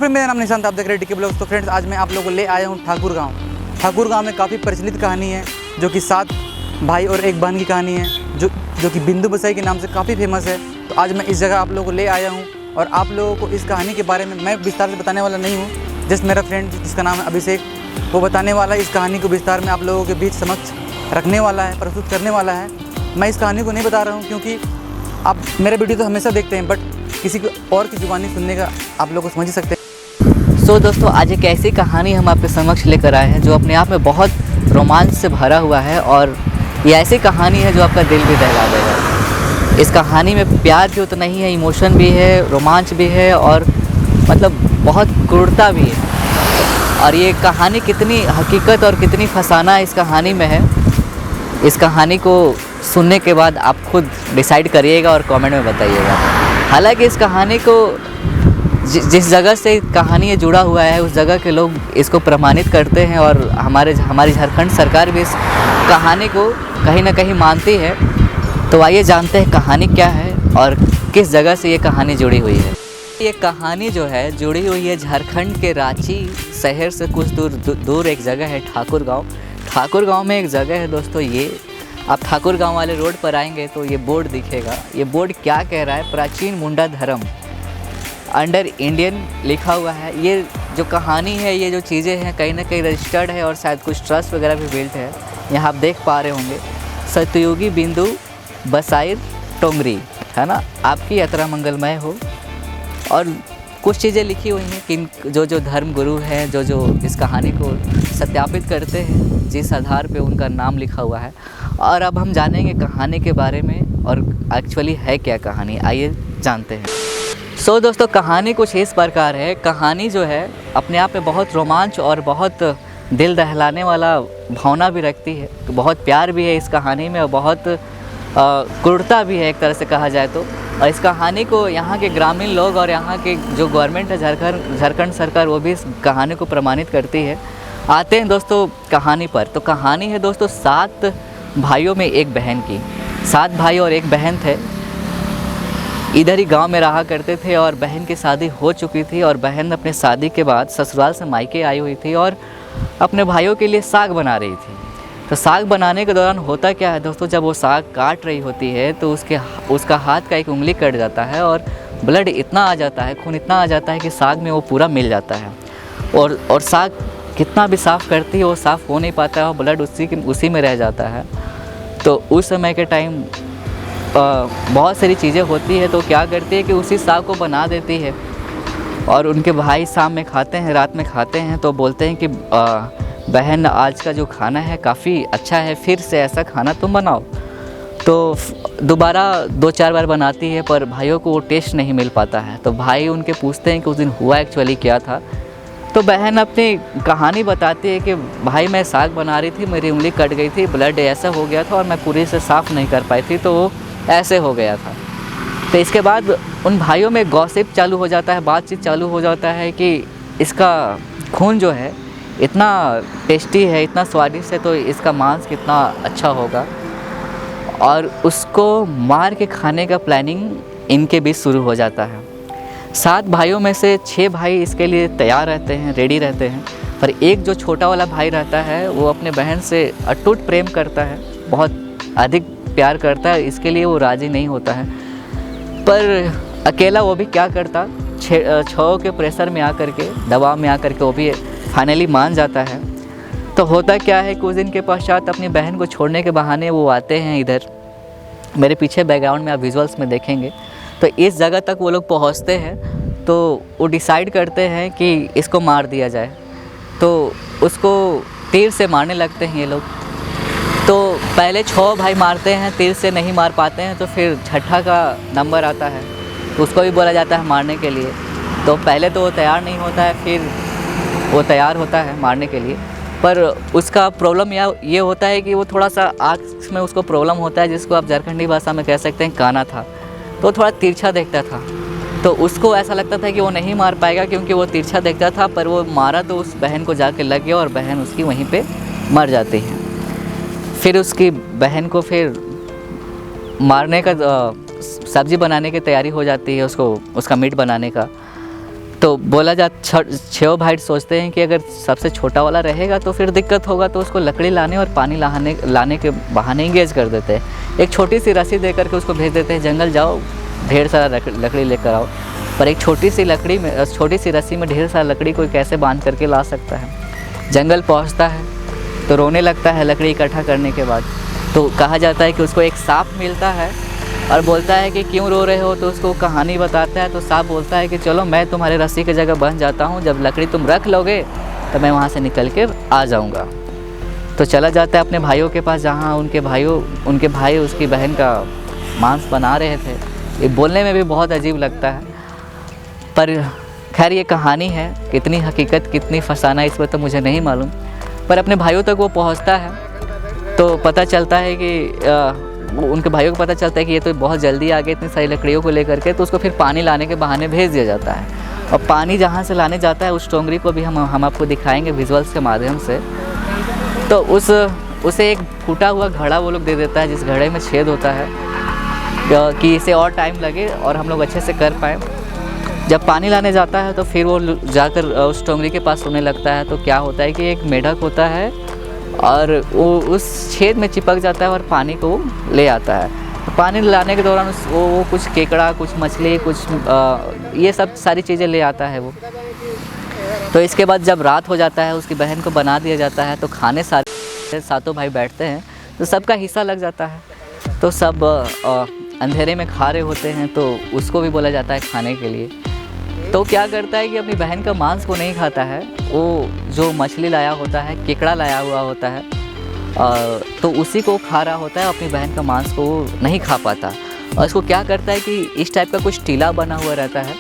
मेरा नाम निशांत, आप देख रहे हैं डीके ब्लॉग्स। तो फ्रेंड्स, आज मैं आप लोगों को ले आया हूँ ठाकुर गांव में काफ़ी प्रचलित कहानी है, जो कि 7 भाई और एक बहन की कहानी है, जो कि बिंदु बसाई के नाम से काफ़ी फेमस है। तो आज मैं इस जगह आप लोगों को ले आया हूँ और आप लोगों को इस कहानी के बारे में मैं विस्तार से बताने वाला नहीं हूँ। जस्ट मेरा फ्रेंड जिसका नाम है अभिषेक, वो बताने वाला है इस कहानी को विस्तार में आप लोगों के बीच समक्ष रखने वाला है, प्रस्तुत करने वाला है। मैं इस कहानी को नहीं बता रहा हूँ क्योंकि आप मेरे वीडियो तो हमेशा देखते हैं, बट किसी और की जुबानी सुनने का आप लोग को समझ ही सकते हैं। सो दोस्तों, आज एक ऐसी कहानी हम आपके समक्ष लेकर आए हैं जो अपने आप में बहुत रोमांच से भरा हुआ है, और ये ऐसी कहानी है जो आपका दिल भी दहला देगा। इस कहानी में प्यार भी उतना ही है, इमोशन भी है, रोमांच भी है, और मतलब बहुत क्रूरता भी है। और ये कहानी कितनी हकीकत और कितनी फसाना इस कहानी में है, इस कहानी को सुनने के बाद आप खुद डिसाइड करिएगा और कमेंट में बताइएगा। हालांकि इस कहानी को जिस जगह से कहानी जुड़ा हुआ है, उस जगह के लोग इसको प्रमाणित करते हैं, और हमारी झारखंड सरकार भी इस कहानी को कहीं ना कहीं मानती है। तो आइए जानते हैं कहानी क्या है और किस जगह से ये कहानी जुड़ी हुई है। ये कहानी जो है जुड़ी हुई है झारखंड के रांची शहर से कुछ दूर एक जगह है ठाकुर गांव में एक जगह है दोस्तों। ये आप ठाकुर गांव वाले रोड पर आएंगे तो ये बोर्ड दिखेगा। ये बोर्ड क्या कह रहा है? प्राचीन मुंडा धर्म अंडर इंडियन लिखा हुआ है। ये जो कहानी है, ये जो चीज़ें हैं, कहीं ना कहीं रजिस्टर्ड है और शायद कुछ ट्रस्ट वगैरह भी बिल्ट है। यहाँ आप देख पा रहे होंगे सतयुगी बिंदु बसाई टोंगरी, है ना। आपकी यात्रा मंगलमय हो। और कुछ चीज़ें लिखी हुई हैं कि जो धर्म गुरु हैं, जो इस कहानी को सत्यापित करते हैं, जिस आधार पे उनका नाम लिखा हुआ है। और अब हम जानेंगे कहानी के बारे में और एक्चुअली है क्या कहानी, आइए जानते हैं। सो दोस्तों, कहानी कुछ इस प्रकार है। कहानी जो है अपने आप में बहुत रोमांच और बहुत दिल दहलाने वाला भावना भी रखती है। बहुत प्यार भी है इस कहानी में और बहुत क्रूरता भी है एक तरह से कहा जाए तो। और इस कहानी को यहाँ के ग्रामीण लोग और यहाँ के जो गवर्नमेंट है झारखंड सरकार, वो भी इस कहानी को प्रमाणित करती है। आते हैं दोस्तों कहानी पर। तो कहानी है दोस्तों 7 भाइयों में एक बहन की। 7 भाई और एक बहन थे, इधर ही गांव में रहा करते थे, और बहन की शादी हो चुकी थी। और बहन अपने शादी के बाद ससुराल से मायके आई हुई थी और अपने भाइयों के लिए साग बना रही थी। तो साग बनाने के दौरान होता क्या है दोस्तों, जब वो साग काट रही होती है तो उसका हाथ का एक उंगली कट जाता है और ब्लड इतना आ जाता है, खून इतना आ जाता है कि साग में वो पूरा मिल जाता है। और साग कितना भी साफ़ करती है वो साफ़ हो नहीं पाता है, और ब्लड उसी में रह जाता है। तो उस समय के टाइम बहुत सारी चीज़ें होती है। तो क्या करती है कि उसी साग को बना देती है, और उनके भाई शाम में खाते हैं, रात में खाते हैं। तो बोलते हैं कि बहन, आज का जो खाना है काफ़ी अच्छा है, फिर से ऐसा खाना तुम बनाओ। तो दोबारा 2-4 बार बनाती है, पर भाइयों को वो टेस्ट नहीं मिल पाता है। तो भाई उनके पूछते हैं कि उस दिन हुआ एक्चुअली क्या था। तो बहन अपनी कहानी बताती है कि भाई, मैं साग बना रही थी, मेरी उंगली कट गई थी, ब्लड ऐसा हो गया था और मैं पूरी से साफ़ नहीं कर पाई थी, तो वो ऐसे हो गया था। तो इसके बाद उन भाइयों में गॉसिप चालू हो जाता है, बातचीत चालू हो जाता है कि इसका खून जो है इतना टेस्टी है, इतना स्वादिष्ट है, तो इसका मांस कितना अच्छा होगा। और उसको मार के खाने का प्लानिंग इनके बीच शुरू हो जाता है। 7 भाइयों में से 6 भाई इसके लिए तैयार रहते हैं, रेडी रहते हैं। पर एक जो छोटा वाला भाई रहता है, वो अपने बहन से अटूट प्रेम करता है, बहुत अधिक प्यार करता है, इसके लिए वो राज़ी नहीं होता है। पर अकेला वो भी क्या करता, 6 के प्रेशर में आकर के, दबाव में आकर के वो भी फाइनली मान जाता है। तो होता क्या है, कुछ दिन के पश्चात अपनी बहन को छोड़ने के बहाने वो आते हैं इधर। मेरे पीछे बैकग्राउंड में आप विजुअल्स में देखेंगे। तो इस जगह तक वो लोग पहुंचते हैं, तो वो डिसाइड करते हैं कि इसको मार दिया जाए। तो उसको तीर से मारने लगते हैं ये लोग। तो पहले 6 भाई मारते हैं, तीर से नहीं मार पाते हैं, तो फिर छठा का नंबर आता है, उसको भी बोला जाता है मारने के लिए। तो पहले तो वो तैयार नहीं होता है, फिर वो तैयार होता है मारने के लिए। पर उसका प्रॉब्लम ये होता है कि वो थोड़ा सा आँख में उसको प्रॉब्लम होता है, जिसको आप झारखंडी भाषा में कह सकते हैं काना था। तो थोड़ा तिरछा देखता था, तो उसको ऐसा लगता था कि वो नहीं मार पाएगा क्योंकि वो तिरछा देखता था। पर वो मारा तो उस बहन को जाके लग गया और बहन उसकी वहीं पे मर जाती है। फिर उसकी बहन को फिर मारने का सब्ज़ी बनाने की तैयारी हो जाती है, उसका मीट बनाने का। तो बोला जा 6 भाई सोचते हैं कि अगर सबसे छोटा वाला रहेगा तो फिर दिक्कत होगा, तो उसको लकड़ी लाने और पानी लाने के बहाने इंगेज कर देते हैं। एक छोटी सी रस्सी दे करके उसको भेज देते हैं, जंगल जाओ ढेर सारा लकड़ी लेकर आओ। पर एक छोटी सी रस्सी में ढेर सारा लकड़ी कोई कैसे बांध करके ला सकता है। जंगल पहुंचता है तो रोने लगता है लकड़ी इकट्ठा करने के बाद। तो कहा जाता है कि उसको एक सांप मिलता है और बोलता है कि क्यों रो रहे हो, तो उसको कहानी बताता है। तो सांप बोलता है कि चलो मैं तुम्हारे रस्सी की जगह बन जाता हूँ, जब लकड़ी तुम रख लोगे तो मैं वहाँ से निकल के आ जाऊँगा। तो चला जाता है अपने भाइयों के पास, जहाँ उनके भाई उसकी बहन का मांस बना रहे थे। ये बोलने में भी बहुत अजीब लगता है, पर खैर ये कहानी है, कितनी हकीकत कितनी फसाना इस पर तो मुझे नहीं मालूम। पर अपने भाइयों तक वो पहुंचता है तो पता चलता है कि उनके भाइयों को पता चलता है कि ये तो बहुत जल्दी आ गए इतनी सारी लकड़ियों को लेकर के, तो उसको फिर पानी लाने के बहाने भेज दिया जाता है। और पानी जहाँ से लाने जाता है उस टोंगरी को भी हम आपको दिखाएंगे विजुअल्स के माध्यम से। तो उसे एक फूटा हुआ घड़ा वो लोग दे देता है, जिस घड़े में छेद होता है कि इसे और टाइम लगे और हम लोग अच्छे से कर पाएँ। जब पानी लाने जाता है तो फिर वो जाकर उस टोंगरी के पास सोने लगता है। तो क्या होता है कि एक मेढक होता है और वो उस छेद में चिपक जाता है और पानी को ले आता है। तो पानी लाने के दौरान वो कुछ केकड़ा, कुछ मछली, कुछ ये सब सारी चीज़ें ले आता है वो। तो इसके बाद जब रात हो जाता है उसकी बहन को बना दिया जाता है, तो खाने सातों भाई बैठते हैं तो सबका हिस्सा लग जाता है। तो सब अंधेरे में खा रहे होते हैं, तो उसको भी बोला जाता है खाने के लिए। तो क्या करता है कि अपनी बहन का मांस को नहीं खाता है, वो जो मछली लाया होता है, केकड़ा लाया हुआ होता है, तो उसी को खा रहा होता है, अपनी बहन का मांस को नहीं खा पाता। और इसको क्या करता है कि इस टाइप का कुछ टीला बना हुआ रहता है,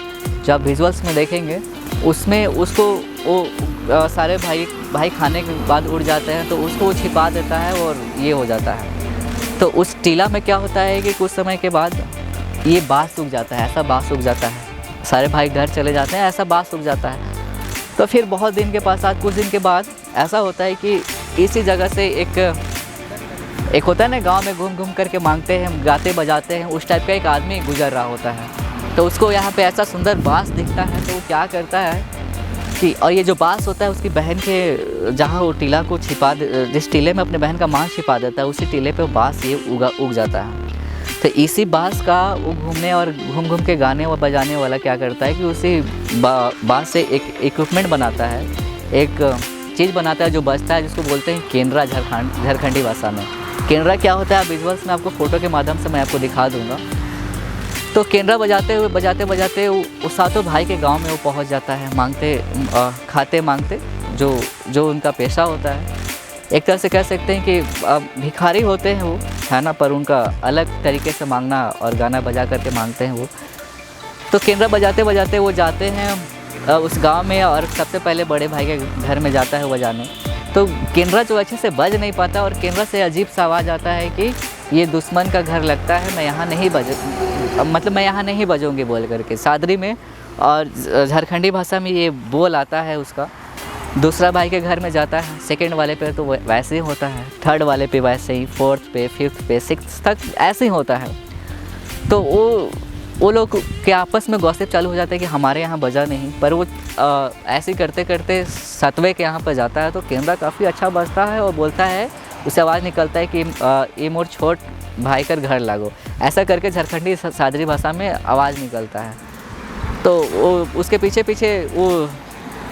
जो आप विजुअल्स में देखेंगे, उसमें उसको वो सारे भाई खाने के बाद उड़ जाते हैं, तो उसको वो छिपा देता है और ये हो जाता है। तो उस टीला में क्या होता है कि कुछ समय के बाद ये बाँस सूख जाता है, ऐसा बाँस सूख जाता है, सारे भाई घर चले जाते हैं, ऐसा बाँस सूख जाता है। तो फिर कुछ दिन के बाद ऐसा होता है कि इसी जगह से एक होता है ना, गांव में घूम घूम करके मांगते हैं, गाते बजाते हैं, उस टाइप का एक आदमी गुजर रहा होता है। तो उसको यहाँ पे ऐसा सुंदर बाँस दिखता है, तो वो क्या करता है कि, और ये जो बाँस होता है उसकी बहन के जहाँ वो टीला को जिस टीले में अपने बहन का मांस छिपा देता है, उसी टीले पे बाँस ये उग जाता है। तो इसी बाँस का वो घूमने और घूम के गाने और बजाने वाला क्या करता है कि उसी बाँस से एक इक्विपमेंट बनाता है, एक चीज़ बनाता है जो बजता है, जिसको बोलते हैं केंद्रा, झारखंडी भाषा में। केंद्रा क्या होता है, विजुअल्स में आपको फ़ोटो के माध्यम से मैं आपको दिखा दूँगा। तो केंद्रा बजाते वो सातों भाई के गांव में वो पहुंच जाता है, खाते मांगते, जो उनका पेशा होता है। एक तरह से कह सकते हैं कि भिखारी होते हैं वो, है ना, पर उनका अलग तरीके से मांगना और गाना बजा करके मांगते हैं वो। तो केंद्रा बजाते वो जाते हैं उस गांव में, और सबसे पहले बड़े भाई के घर में जाता है वो बजाने। तो केंद्रा जो अच्छे से बज नहीं पाता, और केंद्रा से अजीब सा आवाज़ आता है कि ये दुश्मन का घर लगता है, मैं यहाँ नहीं बजूँगी बोल करके सादरी में, और झारखंडी भाषा में ये बोल आता है उसका। दूसरा भाई के घर में जाता है, सेकंड वाले पे तो वैसे ही होता है, थर्ड वाले पे वैसे ही, फोर्थ पे, फिफ्थ पे, सिक्स्थ तक ऐसे ही होता है। तो वो लोग के आपस में गॉसिप चालू हो जाता है कि हमारे यहाँ बजा नहीं, पर वो ऐसे करते करते सातवें के यहाँ पर जाता है। तो केंद्रा काफ़ी अच्छा बजता है और बोलता है, उसे आवाज़ निकलता है कि ये मोर छोट भाई कर घर लागो, ऐसा करके झारखंडी सादरी भाषा में आवाज़ निकलता है। तो वो उसके पीछे वो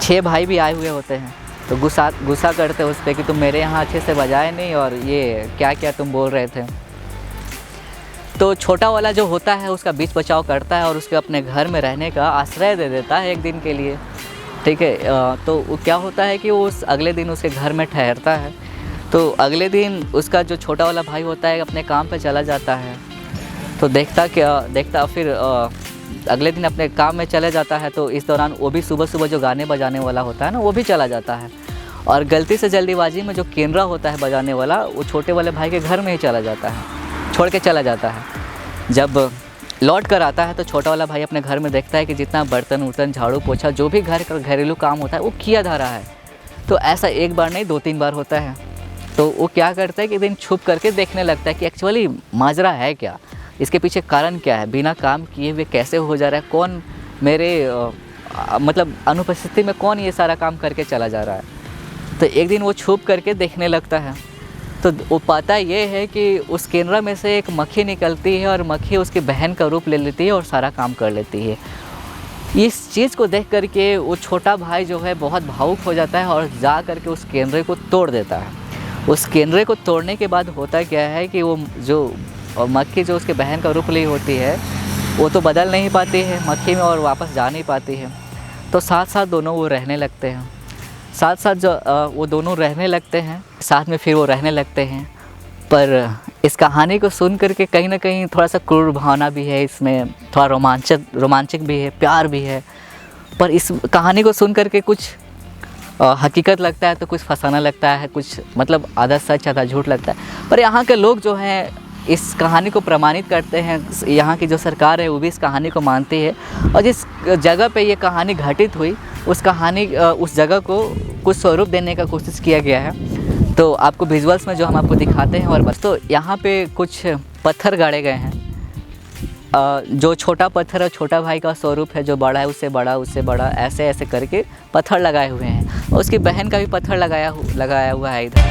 6 भाई भी आए हुए होते हैं, तो गुस्सा करते हैं उस पर कि तुम मेरे यहाँ अच्छे से बजाए नहीं, और ये क्या क्या तुम बोल रहे थे। तो छोटा वाला जो होता है उसका बीच बचाव करता है और उसके अपने घर में रहने का आश्रय दे देता है एक दिन के लिए, ठीक है। तो वो क्या होता है कि वो अगले दिन उसके घर में ठहरता है। तो अगले दिन उसका जो छोटा वाला भाई होता है अपने काम पे चला जाता है। तो देखता फिर अगले दिन अपने काम में चले जाता है। तो इस दौरान वो भी सुबह जो गाने बजाने वाला होता है ना, वो भी चला जाता है, और गलती से जल्दीबाजी में जो केंद्रा होता है बजाने वाला, वो छोटे वाले भाई के घर में ही चला जाता है, छोड़ के चला जाता है। जब लौट कर आता है तो छोटा वाला भाई अपने घर में देखता है कि जितना बर्तन उर्तन, झाड़ू पोछा, जो भी घर का घरेलू काम होता है वो किया जा रहा है। तो ऐसा एक बार नहीं 2-3 बार होता है। तो वो क्या करता है कि एक दिन छुप करके देखने लगता है कि एक्चुअली माजरा है क्या, इसके पीछे कारण क्या है, बिना काम किए हुए कैसे हो जा रहा है, कौन मेरे मतलब अनुपस्थिति में कौन ये सारा काम करके चला जा रहा है। तो एक दिन वो छुप करके देखने लगता है, तो वो पाता ये है कि उस केंद्र में से एक मक्खी निकलती है और मक्खी उसकी बहन का रूप ले लेती है और सारा काम कर लेती है। इस चीज़ को देख करके वो छोटा भाई जो है बहुत भावुक हो जाता है और जा करके उस केंद्र को तोड़ देता है। उस केंद्र को तोड़ने के बाद होता क्या है कि वो जो मक्खी जो उसके बहन का रूप ली होती है वो तो बदल नहीं पाती है मक्खी में और वापस जा नहीं पाती है। तो साथ साथ दोनों वो रहने लगते हैं, साथ साथ जो वो दोनों रहने लगते हैं, साथ में फिर वो रहने लगते हैं। पर इस कहानी को सुन करके कहीं ना कहीं थोड़ा सा क्रूर भावना भी है इसमें, थोड़ा रोमांचक भी है, प्यार भी है। पर इस कहानी को सुन करके कुछ हकीकत लगता है तो कुछ फसाना लगता है, कुछ मतलब आधा सच आधा झूठ लगता है। पर यहाँ के लोग जो हैं इस कहानी को प्रमाणित करते हैं, यहाँ की जो सरकार है वो भी इस कहानी को मानती है और जिस जगह पे ये कहानी घटित हुई उस जगह को कुछ स्वरूप देने का कोशिश किया गया है। तो आपको विजुअल्स में जो हम आपको दिखाते हैं और बस तो यहाँ पे कुछ पत्थर गाड़े गए हैं। जो छोटा पत्थर है छोटा भाई का स्वरूप है, जो बड़ा है उससे बड़ा ऐसे ऐसे करके पत्थर लगाए हुए हैं और उसकी बहन का भी पत्थर लगाया हुआ है इधर।